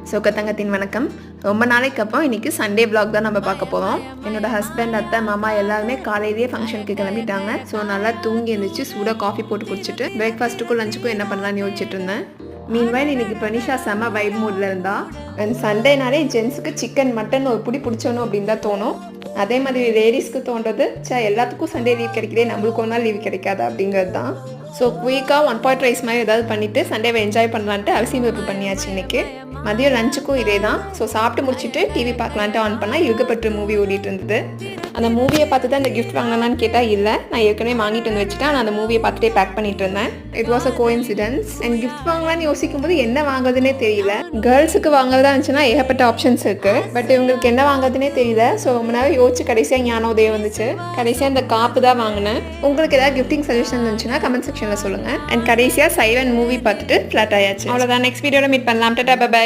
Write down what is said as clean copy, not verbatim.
சொக்கத்தங்கத்தின் வணக்கம். ரொம்ப நாளைக்கு அப்புறம் இன்றைக்கி சண்டே விளாக் தான் நம்ம பார்க்க போகிறோம். என்னோடய ஹஸ்பண்ட், அத்தை, மாமா எல்லாருமே காலையிலேயே ஃபங்க்ஷனுக்கு கிளம்பிட்டாங்க. ஸோ நல்லா தூங்கி எழுந்திரிச்சு சூடாக காஃபி போட்டு குடிச்சிட்டு பிரேக்ஃபாஸ்ட்டுக்கும் லஞ்சுக்கும் என்ன பண்ணலான்னு யோசிச்சுட்டு இருந்தேன். மீன்வைல் இன்னைக்கு பனிஷா செம்ம வைப் மூடில் இருந்தா. அண்ட் சண்டேனாலே ஜென்ஸுக்கு சிக்கன் மட்டன் ஒரு பிடி பிடிச்சணும் அப்படின்னு தான் தோணும். அதே மாதிரி லேடிஸ்க்கு தோன்றது எல்லாத்துக்கும் சண்டே லீவ் கிடைக்கிறே, நம்மளுக்கு ஒரு நாள் லீவ் கிடைக்காது அப்படிங்கிறது தான். ஸோ குயிக்காக 1 பாட் ரைஸ் மாதிரி ஏதாவது பண்ணிவிட்டு சண்டேவை என்ஜாய் பண்ணலான்ட்டு அரிசி பருப்பு பண்ணியாச்சு இன்றைக்கி. மதியம் லஞ்சுக்கும் இதே தான். ஸோ சாப்பிட்டு முடிச்சுட்டு டிவி பார்க்கலான்ட்டு ஆன் பண்ணால் இழுக்கப்பட்டு மூவி ஓடிட்டு இருந்தது. அந்த மூவியை பார்த்து தான் இந்த கிஃப்ட் வாங்கினான்னு கேட்டால் இல்லை, நான் ஏற்கனவே வாங்கிட்டு வந்து வச்சுட்டேன். நான் அந்த மூவியை பார்த்துட்டே பேக் பண்ணிட்டு இருந்தேன். It was a coincidence. And gift வாங்கலான்னு யோசிக்கும் போது என்ன வாங்குறதுனே தெரியல. கேர்ள்ஸுக்கு வாங்குறதா இருந்துச்சுன்னா ஏகப்பட்ட ஆப்ஷன்ஸ் இருக்குது. பட் இவங்களுக்கு என்ன வாங்குறதுனே தெரியல. ஸோ ரொம்ப நேரம் யோசிச்சு கடைசியாக ஞானோதயம் வந்துச்சு. கடைசியாக இந்த காப்பு தான் வாங்கினேன். உங்களுக்கு ஏதாவது கிஃப்டிங் சஜஷன் இருந்துச்சுன்னா கமெண்ட் செக்ஷனில் சொல்லுங்கள். அண்ட் கடைசியாக சைலண்ட் மூவி பார்த்துட்டு ஃப்ளாட் ஆயாச்சு. அவ்வளோதான். நெக்ஸ்ட் வீடியோவில் மீட் பண்ணலாம். டாடா, பை.